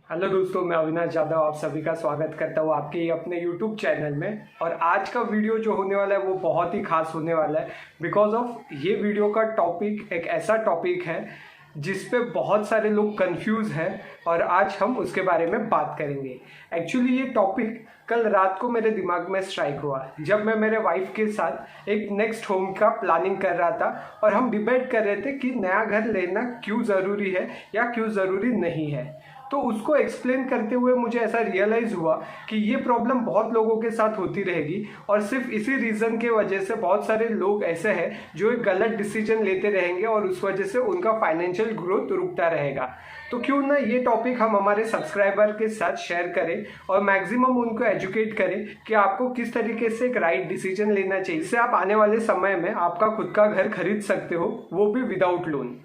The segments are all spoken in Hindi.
हेलो दोस्तों, मैं अविनाश जाधव आप सभी का स्वागत करता हूँ आपके अपने यूट्यूब चैनल में। और आज का वीडियो जो होने वाला है वो बहुत ही खास होने वाला है बिकॉज ऑफ ये वीडियो का टॉपिक एक ऐसा टॉपिक है जिस पे बहुत सारे लोग कंफ्यूज हैं और आज हम उसके बारे में बात करेंगे। एक्चुअली ये टॉपिक कल रात को मेरे दिमाग में स्ट्राइक हुआ जब मैं मेरे वाइफ के साथ एक नेक्स्ट होम का प्लानिंग कर रहा था और हम डिबेट कर रहे थे कि नया घर लेना क्यों ज़रूरी है या क्यों ज़रूरी नहीं है। तो उसको एक्सप्लेन करते हुए मुझे ऐसा रियलाइज़ हुआ कि ये प्रॉब्लम बहुत लोगों के साथ होती रहेगी और सिर्फ इसी रीज़न के वजह से बहुत सारे लोग ऐसे हैं जो एक गलत डिसीजन लेते रहेंगे और उस वजह से उनका फाइनेंशियल ग्रोथ रुकता रहेगा। तो क्यों ना ये टॉपिक हम हमारे सब्सक्राइबर के साथ शेयर करें और मैक्सिमम उनको एजुकेट करें कि आपको किस तरीके से एक राइट डिसीजन लेना चाहिए, इससे आप आने वाले समय में आपका खुद का घर खरीद सकते हो, वो भी विदाउट लोन।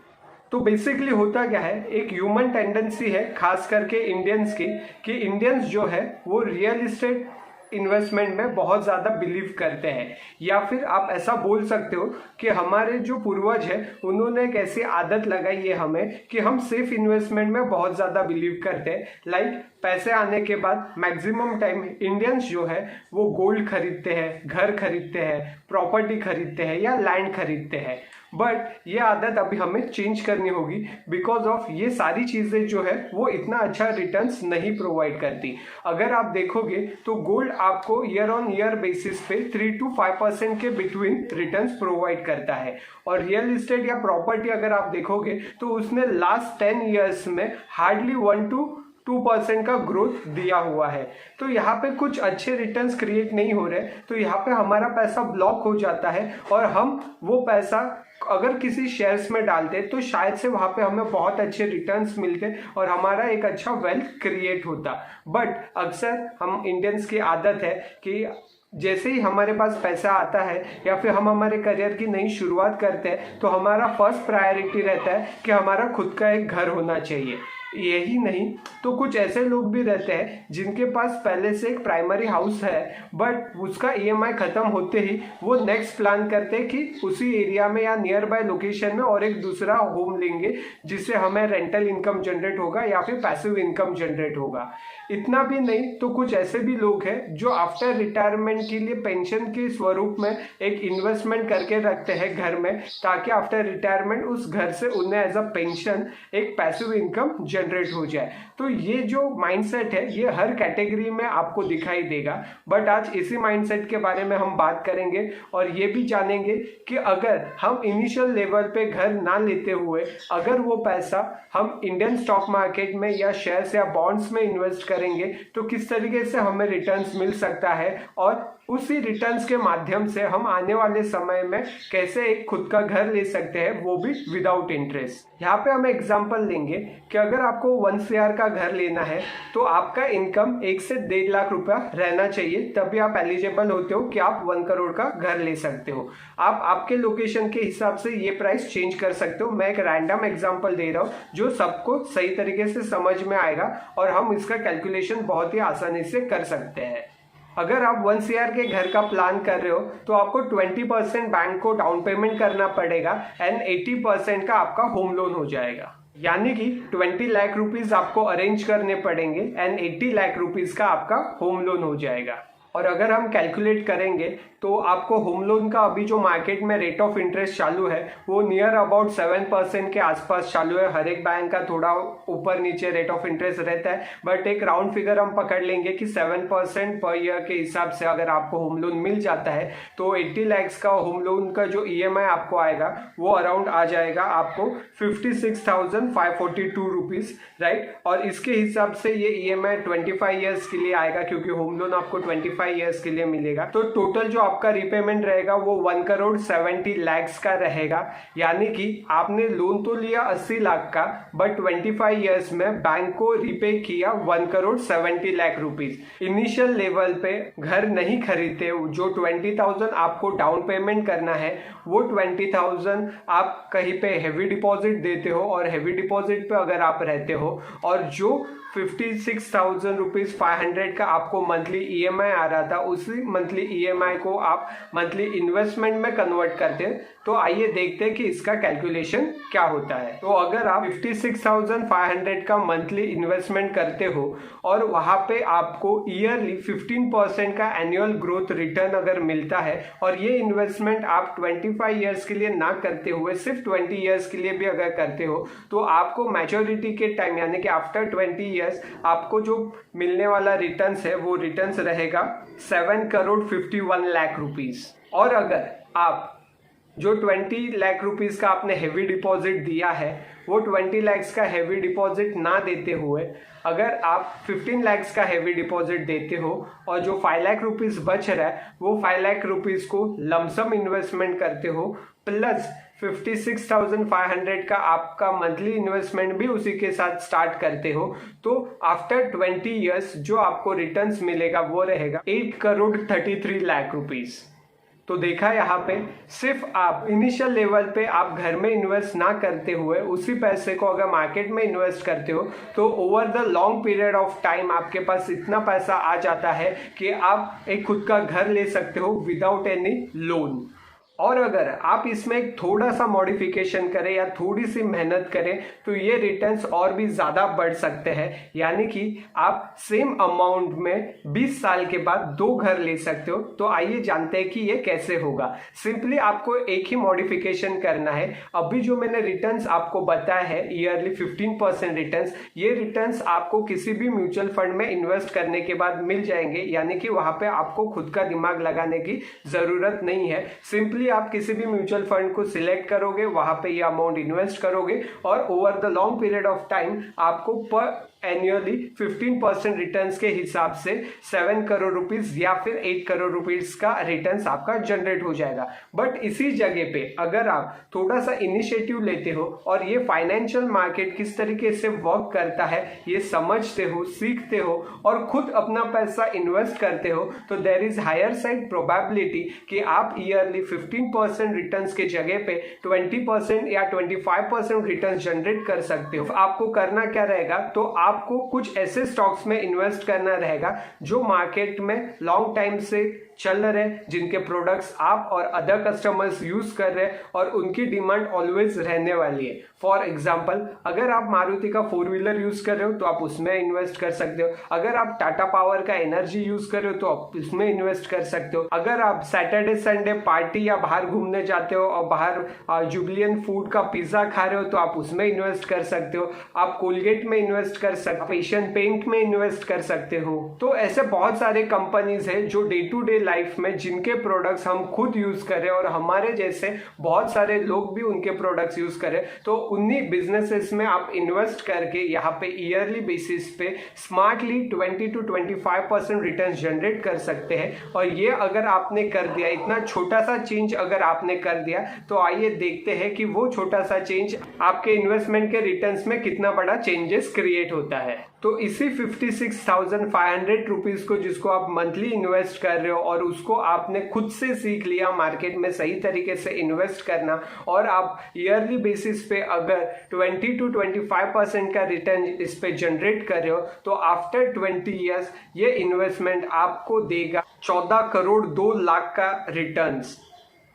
तो बेसिकली होता क्या है, एक ह्यूमन टेंडेंसी है खास करके इंडियंस की कि इंडियंस जो है वो रियल इस्टेट इन्वेस्टमेंट में बहुत ज़्यादा बिलीव करते हैं, या फिर आप ऐसा बोल सकते हो कि हमारे जो पूर्वज है उन्होंने एक ऐसी आदत लगाई है हमें कि हम सेफ इन्वेस्टमेंट में बहुत ज़्यादा बिलीव करते हैं। लाइक पैसे आने के बाद मैक्सिमम टाइम इंडियंस जो है वो गोल्ड खरीदते हैं, घर खरीदते हैं, प्रॉपर्टी खरीदते हैं या लैंड खरीदते हैं। बट ये आदत अभी हमें चेंज करनी होगी बिकॉज ऑफ ये सारी चीज़ें जो है वो इतना अच्छा रिटर्न्स नहीं प्रोवाइड करती। अगर आप देखोगे तो गोल्ड आपको ईयर ऑन ईयर बेसिस पे 3 to 5% के बिटवीन रिटर्न्स प्रोवाइड करता है, और रियल इस्टेट या प्रॉपर्टी अगर आप देखोगे तो उसने लास्ट 10 ईयर्स में हार्डली 1 to 2% का ग्रोथ दिया हुआ है। तो यहाँ पे कुछ अच्छे रिटर्न्स क्रिएट नहीं हो रहे, तो यहाँ पे हमारा पैसा ब्लॉक हो जाता है और हम वो पैसा अगर किसी शेयर्स में डालते तो शायद से वहाँ पे हमें बहुत अच्छे रिटर्न्स मिलते और हमारा एक अच्छा वेल्थ क्रिएट होता। बट अक्सर हम इंडियंस की आदत है कि जैसे ही हमारे पास पैसा आता है या फिर हम हमारे करियर की नई शुरुआत करते हैं तो हमारा फर्स्ट प्रायोरिटी रहता है कि हमारा खुद का एक घर होना चाहिए। यही नहीं तो कुछ ऐसे लोग भी रहते हैं जिनके पास पहले से एक प्राइमरी हाउस है बट उसका ईएमआई खत्म होते ही वो नेक्स्ट प्लान करते हैं कि उसी एरिया में या नियर बाय लोकेशन में और एक दूसरा होम लेंगे जिससे हमें रेंटल इनकम जनरेट होगा या फिर पैसिव इनकम जनरेट होगा। इतना भी नहीं तो कुछ ऐसे भी लोग हैं जो आफ्टर रिटायरमेंट के लिए पेंशन के स्वरूप में एक इन्वेस्टमेंट करके रखते हैं घर में, ताकि आफ्टर रिटायरमेंट उस घर से उन्हें एज अ पेंशन एक पैसिव इनकम जनरेट हो जाए। तो ये जो माइंडसेट है ये हर कैटेगरी में आपको दिखाई देगा। बट आज इसी माइंडसेट के बारे में हम बात करेंगे और ये भी जानेंगे कि अगर हम इनिशियल लेवल पे घर ना लेते हुए अगर वो पैसा हम इंडियन स्टॉक मार्केट में या शेयर्स या बॉन्ड्स में इन्वेस्ट करेंगे तो किस तरीके से हमें रिटर्न्स मिल सकता है और उसी रिटर्न्स के माध्यम से हम आने वाले समय में कैसे एक खुद का घर ले सकते हैं, वो भी विदाउट इंटरेस्ट। यहाँ पे हम एग्जांपल लेंगे कि अगर आपको 1 CR का घर लेना है तो आपका इनकम 1 से 1.5 लाख रुपया रहना चाहिए, तभी आप एलिजिबल होते हो कि आप 1 करोड़ का घर ले सकते हो। आप आपके लोकेशन के हिसाब से ये प्राइस चेंज कर सकते हो। मैं एक रैंडम एग्जाम्पल दे रहा हूँ जो सबको सही तरीके से समझ में आएगा और हम इसका कैलकुलेशन बहुत ही आसानी से कर सकते हैं। अगर आप 1 CR के घर का प्लान कर रहे हो तो आपको 20% बैंक को डाउन पेमेंट करना पड़ेगा एंड 80% का आपका होम लोन हो जाएगा। यानी कि 20 लाख रुपीस आपको अरेंज करने पड़ेंगे एंड 80 लाख रुपीस का आपका होम लोन हो जाएगा। और अगर हम कैलकुलेट करेंगे तो आपको होम लोन का अभी जो मार्केट में रेट ऑफ इंटरेस्ट चालू है वो नियर अबाउट 7% के आसपास चालू है। हर एक बैंक का थोड़ा ऊपर नीचे रेट ऑफ इंटरेस्ट रहता है, बट एक राउंड फिगर हम पकड़ लेंगे कि 7% पर ईयर के हिसाब से अगर आपको होम लोन मिल जाता है तो 80 लाख का होम लोन का जो ईएमआई आपको आएगा वो अराउंड आ जाएगा आपको 56,542 रुपीज, राइट। और इसके हिसाब से ये ईएमआई 25 ईयर्स के लिए आएगा क्योंकि होम लोन आपको 25 ईयर्स के लिए मिलेगा। तो टोटल जो आपका रिपेमेंट रहेगा वो 1 करोड़ 70 लाख का रहेगा। यानी कि आपने लोन तो लिया 80 लाख का बट 25 ईयर्स में बैंक को रिपे किया 1 crore 70 lakh rupees. Initial level पे घर नहीं खरीदते, जो 20,000 आपको डाउन पेमेंट करना है वो 20,000 आप कहीं पे हेवी डिपॉजिट देते हो और हेवी डिपॉजिट पे अगर आप रहते हो और जो 56,000 रुपीज 500 का आपको मंथली ईएमआई आ रहा था उसी मंथली ईएमआई को आप मंथली इन्वेस्टमेंट में कन्वर्ट करते हैं। तो आइए देखते हैं कि इसका कैलकुलेशन क्या होता है। तो अगर आप 56,500 का मंथली इन्वेस्टमेंट करते हो और वहां पे आपको ईयरली 15% का एनुअल ग्रोथ रिटर्न अगर मिलता है और ये इन्वेस्टमेंट आप 25 ईयर्स के लिए ना करते हुए सिर्फ 20 ईयर्स के लिए भी अगर करते हो तो आपको मैच्योरिटी के टाइम यानी कि आफ्टर 20 ईयर्स आपको जो मिलने वाला रिटर्न्स है वो रिटर्न्स रहेगा 7 करोड़ 51 लाख रुपीस। और अगर आप जो 20 लाख रुपीस का आपने हैवी डिपॉजिट दिया है वो 20 लैक्स का हैवी डिपॉजिट ना देते हुए अगर आप 15 लैक्स का हैवी डिपॉजिट देते हो और जो 5 लाख रुपीस बच रहा है वो 5 लाख रुपीस को लमसम इन्वेस्टमेंट करते हो प्लस 56,500 का आपका मंथली इन्वेस्टमेंट भी उसी के साथ स्टार्ट करते हो तो आफ्टर 20 ईयर्स जो आपको रिटर्न्स मिलेगा वो रहेगा 8 करोड़ 33 लाख रुपीस। तो देखा यहाँ पे सिर्फ आप इनिशियल लेवल पे आप घर में इन्वेस्ट ना करते हुए उसी पैसे को अगर मार्केट में इन्वेस्ट करते हो तो over the long period of time आपके पास इतना पैसा आ जाता है कि आप एक खुद का घर ले सकते हो विदाउट एनी लोन। और अगर आप इसमें एक थोड़ा सा मॉडिफिकेशन करें या थोड़ी सी मेहनत करें तो ये रिटर्न्स और भी ज़्यादा बढ़ सकते हैं, यानी कि आप सेम अमाउंट में 20 साल के बाद 2 घर ले सकते हो। तो आइए जानते हैं कि ये कैसे होगा। सिंपली आपको एक ही मॉडिफिकेशन करना है। अभी जो मैंने रिटर्न्स आपको बताया है ईयरली 15% रिटर्न्स, ये रिटर्न्स आपको किसी भी म्यूचुअल फंड में इन्वेस्ट करने के बाद मिल जाएंगे, यानी कि वहां पे आपको खुद का दिमाग लगाने की ज़रूरत नहीं है। सिंपली आप किसी भी म्यूचुअल फंड को सिलेक्ट करोगे, वहां पे ये अमाउंट इन्वेस्ट करोगे और over the long period of time आपको पर एनुअली 15% रिटर्न्स के हिसाब से 7 करोड़ रुपीस या फिर 8 करोड़ रुपीस का रिटर्न्स आपका जनरेट हो जाएगा। बट इसी जगह पे अगर आप थोड़ा सा इनिशिएटिव लेते हो और ये फाइनेंशियल मार्केट किस तरीके से वर्क करता है ये समझते हो, सीखते हो और खुद अपना पैसा इन्वेस्ट करते हो तो there is higher side probability कि आप ईयरली 15% रिटर्न्स के जगह पे 20% या 25% रिटर्न जनरेट कर सकते हो। आपको करना क्या रहेगा, तो आपको कुछ ऐसे स्टॉक्स में इन्वेस्ट करना रहेगा जो मार्केट में लॉन्ग टाइम से चल रहे, जिनके प्रोडक्ट्स आप और अदर कस्टमर्स यूज कर रहे हैं और उनकी डिमांड ऑलवेज रहने वाली है। फॉर एग्जांपल, अगर आप मारुति का 4 व्हीलर यूज कर रहे हो तो आप उसमें इन्वेस्ट कर सकते हो। अगर आप टाटा पावर का एनर्जी यूज कर रहे हो तो आप उसमें इन्वेस्ट कर सकते हो। अगर आप सैटरडे संडे पार्टी या बाहर घूमने जाते हो और बाहर जुबिलियन फूड का पिज्जा खा रहे हो तो आप उसमें इन्वेस्ट कर सकते हो। आप कोलगेट में इन्वेस्ट कर सकते हो, एशियन पेंट में इन्वेस्ट कर सकते हो। तो ऐसे बहुत सारे कंपनीज है जो डे टू डे लाइफ में जिनके प्रोडक्ट्स हम खुद यूज करें और हमारे जैसे बहुत सारे लोग भी उनके प्रोडक्ट्स यूज करें, तो उन्हीं बिजनेसेस में आप इन्वेस्ट करके यहाँ पे ईयरली बेसिस पे स्मार्टली 20 to 25% रिटर्न जनरेट कर सकते हैं। और ये अगर आपने कर दिया, इतना छोटा सा चेंज अगर आपने कर दिया, तो आइए देखते हैं कि वो छोटा सा चेंज आपके इन्वेस्टमेंट के रिटर्न्स में कितना बड़ा चेंजेस क्रिएट होता है। तो इसी 56,500 रुपीज को जिसको आप मंथली इन्वेस्ट कर रहे हो और उसको आपने खुद से सीख लिया मार्केट में सही तरीके से इन्वेस्ट करना, और आप ईयरली बेसिस पे अगर 20 to 25% का रिटर्न इस पे जनरेट कर रहे हो तो आफ्टर 20 ईयर्स ये इन्वेस्टमेंट आपको देगा 14 करोड़ 2 लाख का रिटर्न्स।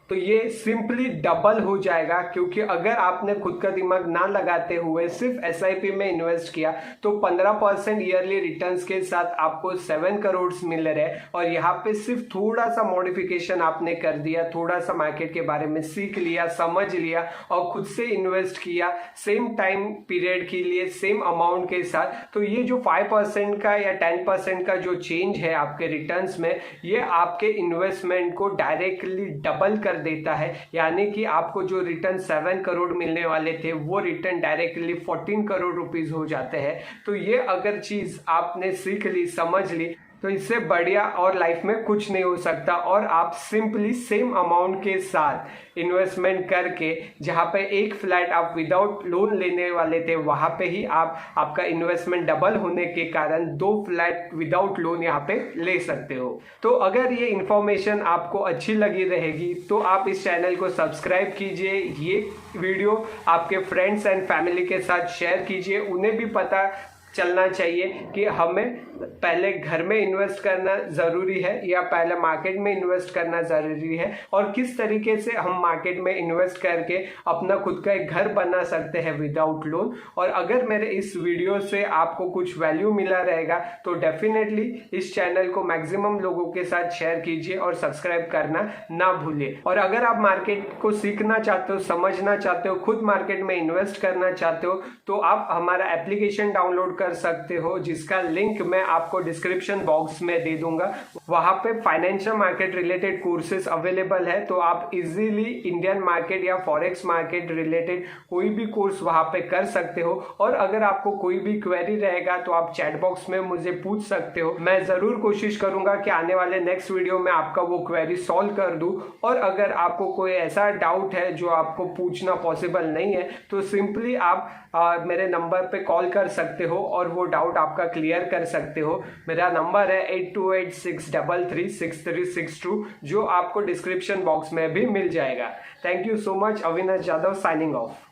तो ये सिंपली डबल हो जाएगा, क्योंकि अगर आपने खुद का दिमाग ना लगाते हुए सिर्फ एसआईपी में इन्वेस्ट किया तो 15% ईयरली रिटर्न्स के साथ आपको 7 करोड़ मिल रहे हैं। और यहाँ पे सिर्फ थोड़ा सा मॉडिफिकेशन आपने कर दिया, थोड़ा सा मार्केट के बारे में सीख लिया, समझ लिया और खुद से इन्वेस्ट किया सेम टाइम पीरियड के लिए सेम अमाउंट के साथ, तो ये जो 5% का या 10% का जो चेंज है आपके रिटर्न्स में, ये आपके इन्वेस्टमेंट को डायरेक्टली डबल कर देता है। यानी कि आपको जो रिटर्न 7 करोड़ मिलने वाले थे वो रिटर्न डायरेक्टली 14 करोड़ रुपीस हो जाते हैं। तो ये अगर चीज आपने सीख ली, समझ ली, तो इससे बढ़िया और लाइफ में कुछ नहीं हो सकता। और आप सिंपली सेम अमाउंट के साथ इन्वेस्टमेंट करके, जहां पे एक फ्लैट आप विदाउट लोन लेने वाले थे वहां पे ही आपका इन्वेस्टमेंट डबल होने के कारण 2 फ्लैट विदाउट लोन यहाँ पे ले सकते हो। तो अगर ये इंफॉर्मेशन आपको अच्छी लगी रहेगी तो आप इस चैनल को सब्सक्राइब कीजिए, ये वीडियो आपके फ्रेंड्स एंड फैमिली के साथ शेयर कीजिए, उन्हें भी पता चलना चाहिए कि हमें पहले घर में इन्वेस्ट करना ज़रूरी है या पहले मार्केट में इन्वेस्ट करना ज़रूरी है, और किस तरीके से हम मार्केट में इन्वेस्ट करके अपना खुद का एक घर बना सकते हैं विदाउट लोन। और अगर मेरे इस वीडियो से आपको कुछ वैल्यू मिला रहेगा तो डेफिनेटली इस चैनल को मैक्सिमम लोगों के साथ शेयर कीजिए और सब्सक्राइब करना ना भूलिए। और अगर आप मार्केट को सीखना चाहते हो, समझना चाहते हो, खुद मार्केट में इन्वेस्ट करना चाहते हो तो आप हमारा एप्लीकेशन डाउनलोड कर सकते हो, जिसका लिंक मैं आपको डिस्क्रिप्शन बॉक्स में दे दूंगा। वहां पे financial market related courses available है, तो आप इजीली इंडियन मार्केट या फॉरेक्स मार्केट रिलेटेड कोई भी कोर्स वहां पे कर सकते हो। और अगर आपको कोई भी क्वेरी रहेगा तो आप चैट बॉक्स में मुझे पूछ सकते हो। मैं जरूर कोशिश करूंगा कि आने वाले नेक्स्ट वीडियो में आपका वो क्वेरी सॉल्व कर दूं। और अगर आपको कोई ऐसा डाउट है जो आपको पूछना पॉसिबल नहीं है तो सिंपली आप मेरे नंबर पे कॉल कर सकते हो और वो डाउट आपका क्लियर कर सकते हो। मेरा नंबर है 8286336362, जो आपको डिस्क्रिप्शन बॉक्स में भी मिल जाएगा। Thank you so much. Avinash Jadhav signing off.